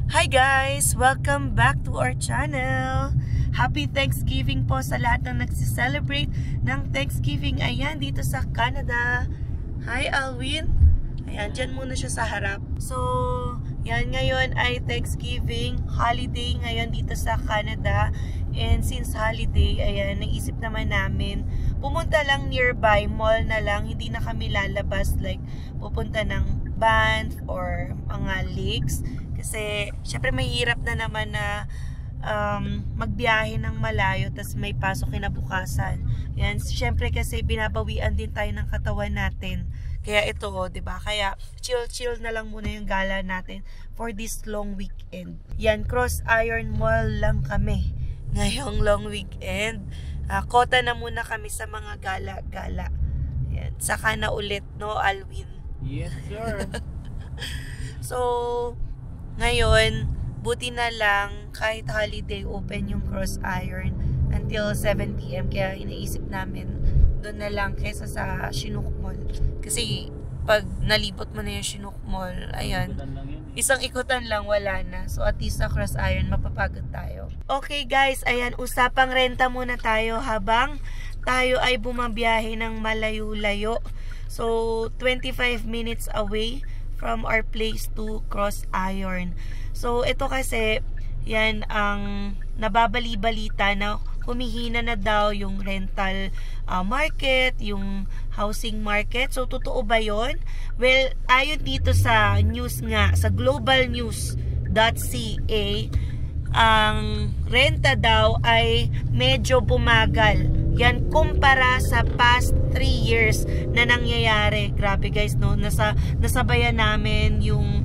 Hi guys! Welcome back to our channel! Happy Thanksgiving po sa lahat ng nagsiselebrate ng Thanksgiving. Ayan, dito sa Canada. Hi Alwin! Ayan, dyan muna siya sa harap. So, yan, ngayon ay Thanksgiving holiday ngayon dito sa Canada. And since holiday, ayan, naisip naman namin, pumunta lang nearby, mall na lang, hindi na kami lalabas like pupunta ng Banff or mga lakes. Kasi, syempre mahirap na naman na magbiyahe ng malayo tas may pasok kinabukasan. Yan, syempre kasi binabawian din tayo ng katawan natin. Kaya ito, diba? Kaya chill na lang muna yung gala natin for this long weekend. Yan, Cross Iron Mall lang kami ngayong long weekend. Kota na muna kami sa mga gala-gala. Yan, saka na ulit, no, Alwin? Yes, sir. So, ngayon, buti na lang kahit holiday open yung Cross Iron until 7 PM. Kaya inaisip namin doon na lang kaysa sa Chinook Mall. Kasi pag nalibot mo na yung Chinook Mall, ayan, isang ikutan lang, wala na. So at least sa Cross Iron, mapapagod tayo. Okay guys, ayan, usapang renta muna tayo habang tayo ay bumabiyahe ng malayo-layo. So 25 minutes away from our place to Cross Iron. So, ito kasi, yan ang nababali-balita na humihina na daw yung rental market, yung housing market. So, totoo ba yun? Well, ayon dito sa news nga, sa globalnews.ca, ang renta daw ay medyo bumagal. Yan, kumpara sa past 3 years na nangyayari. Grabe guys, no? Nasabayan namin yung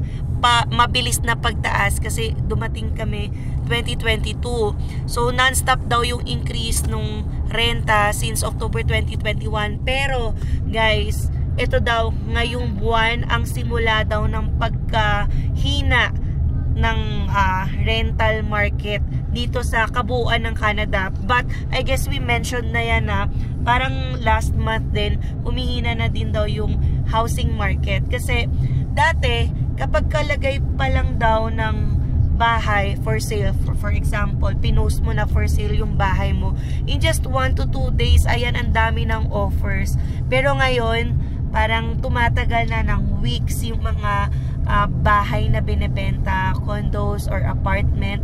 mabilis na pagtaas kasi dumating kami 2022. So, non-stop daw yung increase nung renta since October 2021. Pero, guys, ito daw, ngayong buwan ang simula daw ng pagkahina ng rental market dito sa kabuuan ng Canada. But I guess we mentioned na yan na parang last month din humihina na din daw yung housing market. Kasi dati kapag kalagay pa lang daw ng bahay for sale, for example, pinost mo na for sale yung bahay mo, in just 1 to 2 days, ayan, ang dami ng offers. Pero ngayon parang tumatagal na ng weeks yung mga bahay na binebenta, condos or apartment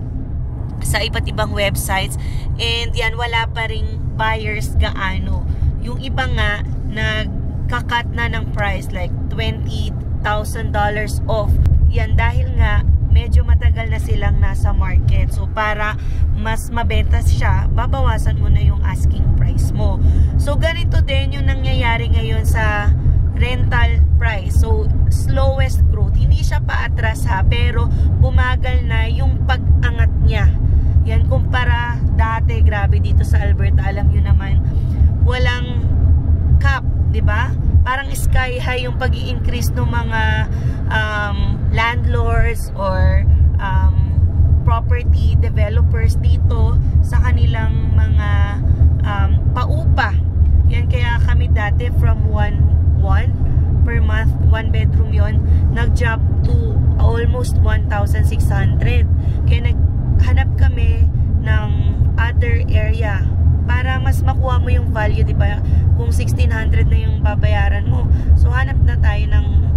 sa iba't ibang websites, and yan, wala pa ring buyers gaano. Yung iba nga nagkakat na ng price like $20,000 off. Yan dahil nga medyo matagal na silang nasa market. So para mas mabenta siya, babawasan mo na yung asking price mo. So ganito din yung nangyayari ngayon sa rental price. So slowest growth, hindi siya paatras ha, pero bumagal na yung pag-angat niya. Yan, kumpara dati, grabe dito sa Alberta, alam nyo naman, walang cap, di ba? Parang sky high yung pag-i-increase ng mga landlords or property developers dito sa kanilang mga paupa. Yan, kaya kami dati from 1 per month, 1 bedroom yon, nag-drop to almost 1,600. Kaya naghanap kami ng other area para mas makuha mo yung value, di ba? Kung 1,600 na yung babayaran mo, so hanap na tayo ng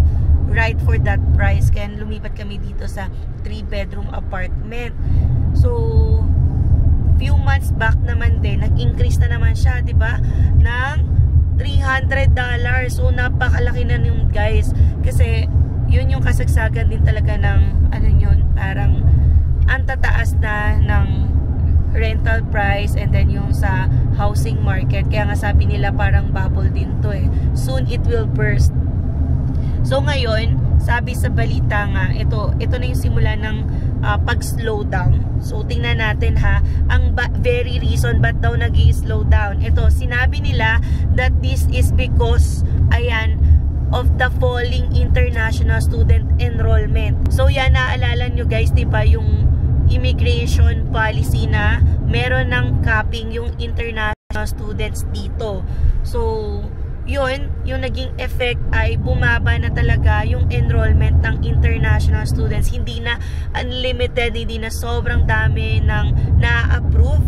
right for that price. Kaya lumipat kami dito sa 3-bedroom apartment. So few months back naman din, nag-increase na naman siya, di ba? Ng $300. So napakalaki na yun guys. Kasi yun yung kasagsagan din talaga ng ano yun, parang ang tataas na ng rental price and then yung sa housing market. Kaya nga sabi nila parang bubble din to eh. Soon it will burst. So ngayon, sabi sa balita nga, ito na yung simula ng pag-slow down. So tingnan natin ha, ang very reason ba't daw nag-i-slow down. Ito, sinabi nila that this is because, ayan, of the falling international student enrollment. So yan, naalala nyo guys, diba yung immigration policy na meron ng capping yung international students dito. So yun, yung naging effect ay bumaba na talaga yung enrollment ng international students. Hindi na unlimited, hindi na sobrang dami ng na-approve.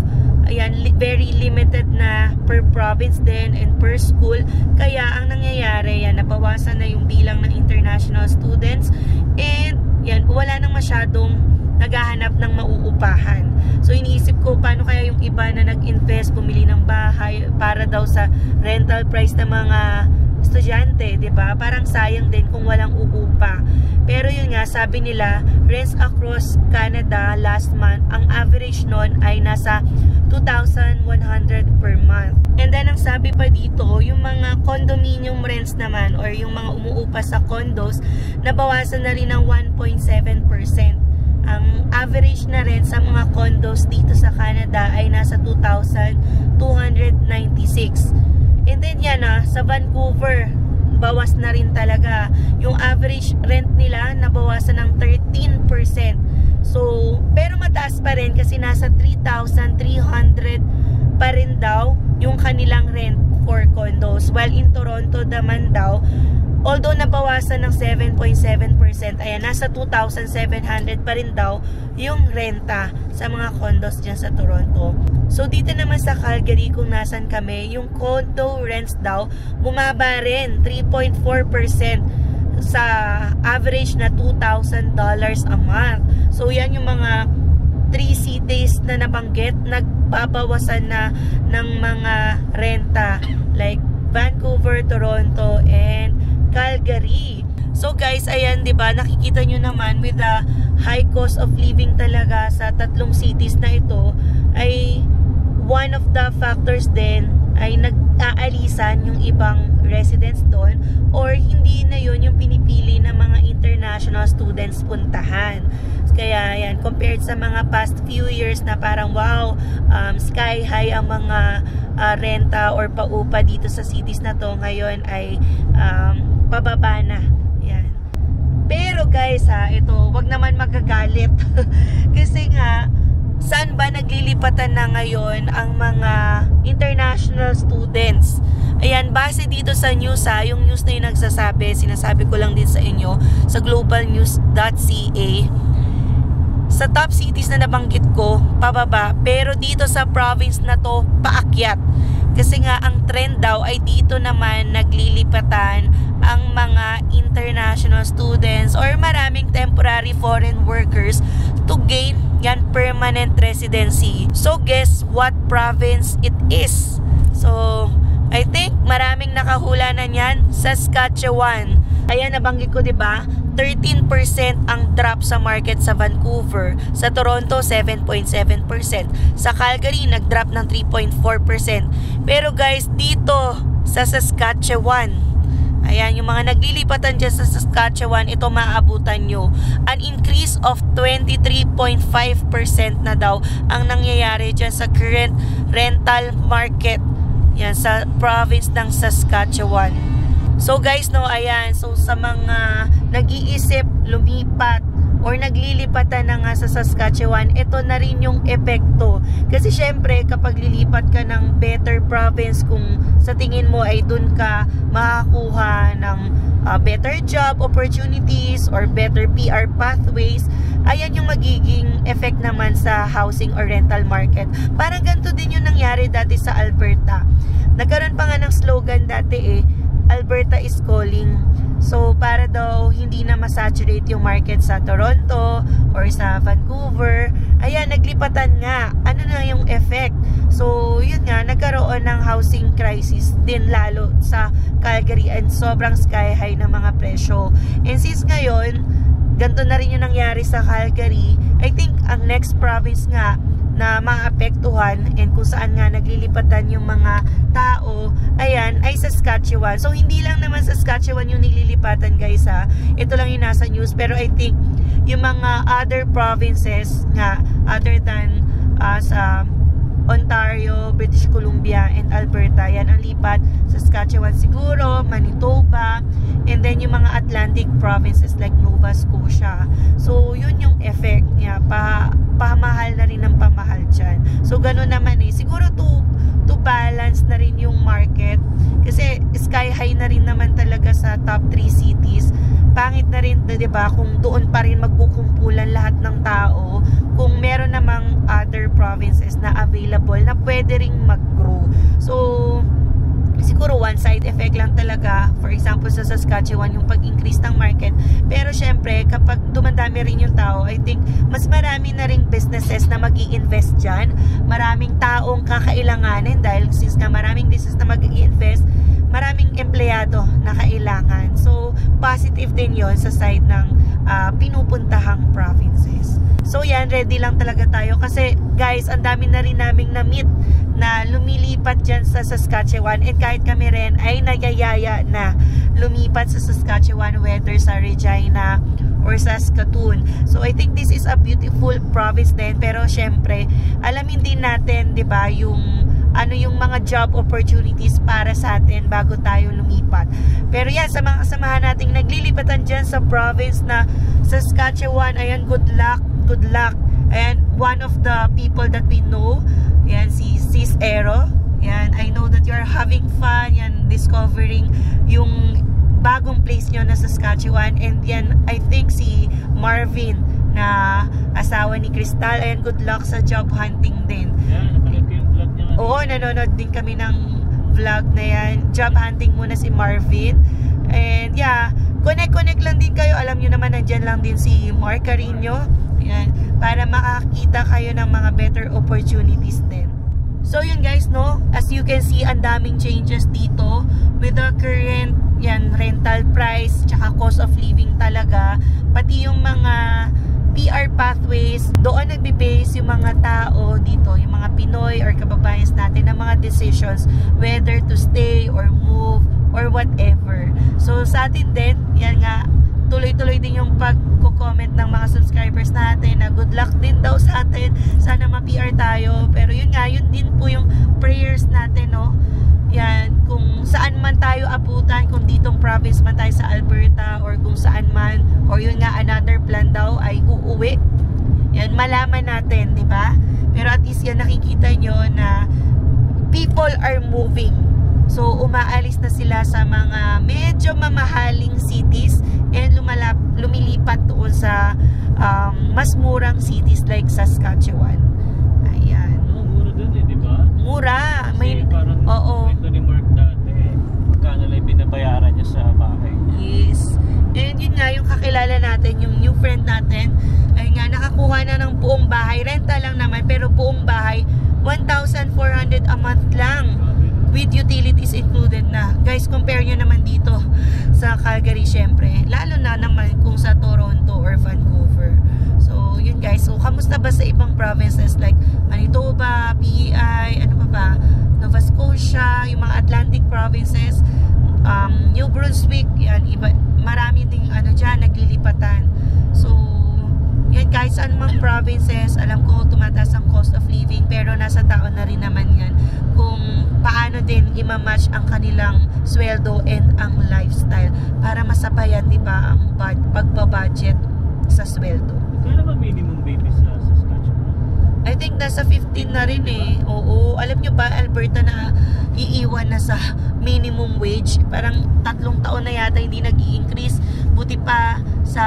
Ayan, very limited na per province din and per school. Kaya ang nangyayari, yan, nabawasan na yung bilang ng international students and yan, wala nang masyadong naghahanap ng mauupahan. So iniisip ko paano kaya yung iba na nag-invest, bumili ng bahay para daw sa rental price ng mga estudyante, 'di ba? Parang sayang din kung walang uupa. Pero yun nga, sabi nila, rents across Canada last month, ang average nun ay nasa 2,100 per month. And then ang sabi pa dito, yung mga condominium rents naman or yung mga umuupa sa condos, nabawasan na rin ng 1.7%. Ang average na rent sa mga condos dito sa Canada ay nasa 2,296. And then yan sa Vancouver, bawas na rin talaga. Yung average rent nila nabawasan ng 13%. So, pero mataas pa rin kasi nasa 3,300 pa rin daw yung kanilang rent for condos. While in Toronto naman daw, although nabawasan ng 7.7%, ayan, nasa 2,700 pa rin daw yung renta sa mga condos dyan sa Toronto. So, dito naman sa Calgary, kung nasan kami, yung condo rents daw, bumaba rin, 3.4% sa average na $2,000 a month. So, yan yung mga 3 cities na nabanggit, nagbabawasan na ng mga renta. Like, Vancouver, Toronto, and Calgary. So guys, ayan, 'di ba? Nakikita nyo naman with the high cost of living talaga sa tatlong cities na ito ay one of the factors din ay nag-aalisan yung ibang residents doon or hindi na yun yung pinipili ng mga international students puntahan. Kaya yan, compared sa mga past few years na parang wow, sky high ang mga renta or paupa dito sa cities na to, ngayon ay pababa na. Yan. Pero guys ito, wag naman magagalit. Kasi nga, saan ba naglilipatan na ngayon ang mga international students? Ayan, base dito sa news yung news na yung nagsasabi, sinasabi ko lang din sa inyo, sa globalnews.ca. Sa top cities na nabanggit ko, pababa, pero dito sa province na to, paakyat. Kasi nga, ang trend daw ay dito naman naglilipatan ang mga international students or maraming temporary foreign workers to gain yan permanent residency. So, guess what province it is? So, I think maraming nakahula na niyan, Saskatchewan. Ayan, nabanggit ko, 'di ba? 13% ang drop sa market sa Vancouver. Sa Toronto, 7.7%. Sa Calgary, nag-drop ng 3.4%. Pero guys, dito sa Saskatchewan, ayan, yung mga naglilipatan dyan sa Saskatchewan, ito maaabutan nyo. An increase of 23.5% na daw ang nangyayari dyan sa current rental market. Yan, sa province ng Saskatchewan. So guys, no, ayan, so sa mga nag-iisip lumipat or naglilipatan na nga sa Saskatchewan, ito na rin yung epekto. Kasi syempre, kapag lilipat ka ng better province, kung sa tingin mo ay dun ka makakuha ng better job opportunities or better PR pathways, ayan yung magiging effect naman sa housing or rental market. Parang ganito din yung nangyari dati sa Alberta. Nagkaroon pa nga ng slogan dati Alberta is calling. So, para daw hindi na masaturate yung market sa Toronto or sa Vancouver, ayan, naglipatan nga. Ano na yung effect? So, yun nga, nagkaroon ng housing crisis din lalo sa Calgary and sobrang sky high ng mga presyo. And since ngayon, ganito na rin yung nangyari sa Calgary, I think ang next province nga na maapektuhan and kung saan nga naglilipatan yung mga tao, ayan, ay Saskatchewan. So, hindi lang naman Saskatchewan yung nililipatan, guys, ito lang yung nasa news. Pero I think yung mga other provinces nga, other than sa Ontario, British Columbia, and Alberta, yan ang lipat. Saskatchewan siguro, Manitoba, and then yung mga Atlantic provinces like Nova Scotia. So, yun yung effect niya. Pamahal na rin ng pamahal dyan. So, ganun naman siguro to balance na rin yung market. Kasi sky pangit na rin, 'di ba, kung doon pa rin magkukumpulan lahat ng tao, kung meron namang other provinces na available na pwede ring mag-grow. So siguro one side effect lang talaga, for example sa Saskatchewan, yung pag-increase ng market. Pero syempre kapag dumandami rin yung tao, I think mas marami na ring businesses na mag-i-invest dyan, maraming taong kakailanganin dahil since nga maraming business na mag-i-invest, maraming empleyado na kailangan. So positive din yon sa side ng pinupuntahang provinces. So yan, ready lang talaga tayo kasi guys, ang dami na rin naming na-meet na lumilipat dyan sa Saskatchewan, and kahit kami rin ay nagyayaya na lumipat sa Saskatchewan, whether sa Regina or Saskatoon. So I think this is a beautiful province din, pero syempre alamin din natin, 'di ba, yung ano yung mga job opportunities para sa atin bago tayo lumipat. Pero yan, sa mga kasamahan nating naglilipatan dyan sa province na Saskatchewan, ayan, good luck. And one of the people that we know, yan, si Sis Aero. Yan, I know that you're having fun, yan, discovering yung bagong place nyo na Saskatchewan. And yan, I think si Marvin na asawa ni Crystal, and good luck sa job hunting din. Yan, napanood ko yung vlog niya. Oo, nanonood din kami ng vlog na yan. Job hunting muna si Marvin. And yeah, connect lang din kayo. Alam nyo naman, nandyan lang din si Mark Carino. Yan, para makakita kayo ng mga better opportunities din. So yun guys, no, as you can see, ang daming changes dito with the current yan, rental price, tsaka cost of living talaga, pati yung mga PR pathways, doon nagbe-base yung mga tao dito, yung mga Pinoy or kababayan natin ng mga decisions whether to stay or move or whatever. So sa atin din, yan nga, tuloy-tuloy din yung pag-comment ng mga subscribers natin na good luck din daw sa atin, sana ma-PR tayo. Pero yun nga, yun din po yung prayers natin, no? Yan, kung saan man tayo abutan, kung ditong province man tayo sa Alberta or kung saan man, or yun nga, another plan daw ay uuwi. Yan, malaman natin, di ba? Pero at least yan, nakikita nyo na people are moving. So umaalis na sila sa mga medyo mamahaling cities and lumilipat doon sa mas murang cities like Saskatchewan. Ayan. Mura doon eh, di ba? Mura. May, parang ito ni Mark dati eh. Magkano lang binabayaran niya sa bahay. Yes. And yun nga, yung kakilala natin, yung new friend natin, ay nga, nakakuha na ng buong bahay. Renta lang naman, pero buong bahay, 1,400 a month lang. With utilities included na. Guys, compare nyo naman dito sa Calgary, syempre. Lalo na naman kung sa Toronto or Vancouver. So, yun guys. So, kamusta ba sa ibang provinces like Manitoba, PEI, ano pa ba? Nova Scotia, yung mga Atlantic provinces, New Brunswick, yan, iba, marami ding ano dyan, naglilipatan. So, yan, kahit saan mga provinces, alam ko tumataas ang cost of living, pero nasa tao na rin naman yan kung paano din i-match ang kanilang sweldo and ang lifestyle para masabayan, di ba, ang pagbabudget sa sweldo. Kaya ba minimum baby sa Saskatchewan? I think nasa 15 na rin eh. Oo, alam nyo ba, Alberta na iiwan na sa minimum wage. Parang 3 taon na yata hindi nag-i-increase. Buti pa sa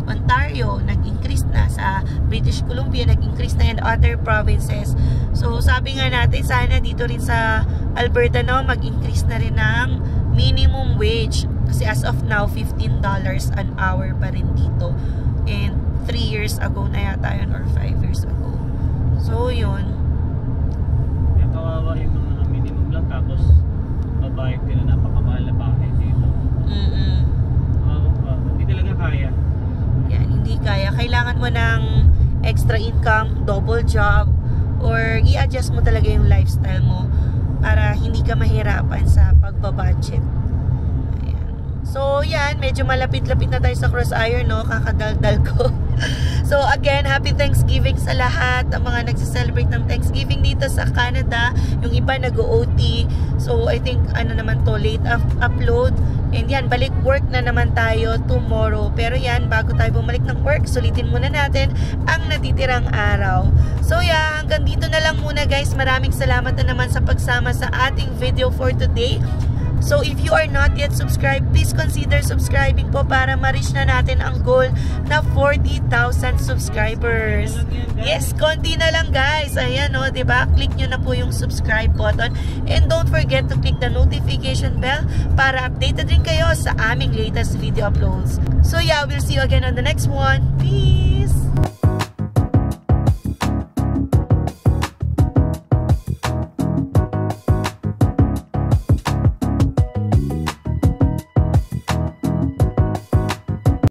Ontario, nag-increase na. Sa British Columbia, nag-increase na, and other provinces. So, sabi nga natin, sana dito rin sa Alberta, no, mag-increase na rin ng minimum wage. Kasi as of now, $15 an hour pa rin dito. And 3 years ago na yata yun, or 5 years ago. So, yun. Kaya kawawa yung mga minimum lang, tapos babayad ka na napakamahal na bahay dito. Hindi talaga kaya. Yan, hindi kaya. Kailangan mo ng extra income, double job, or i-adjust mo talaga yung lifestyle mo para hindi ka mahirapan sa pagbabudget. Ayan. So, yan. Medyo malapit-lapit na tayo sa cross iron, no? Kakadaldal ko. So, again, happy Thanksgiving sa lahat ang mga nagsiselebrate ng Thanksgiving dito sa Canada. Yung iba nag-OT. So, I think, ano naman to, late upload. And yan, balik work na naman tayo tomorrow. Pero yan, bago tayo bumalik ng work, sulitin muna natin ang natitirang araw. So yeah, hanggang dito na lang muna guys. Maraming salamat na naman sa pagsama sa ating video for today. So if you are not yet subscribed, please consider subscribing po para ma-reach na natin ang goal na 40,000 subscribers. Yes, konti na lang guys. Ayan o, diba? Click nyo na po yung subscribe button. And don't forget to click the notification bell para updated rin kayo sa aming latest video uploads. So yeah, we'll see you again on the next one. Peace!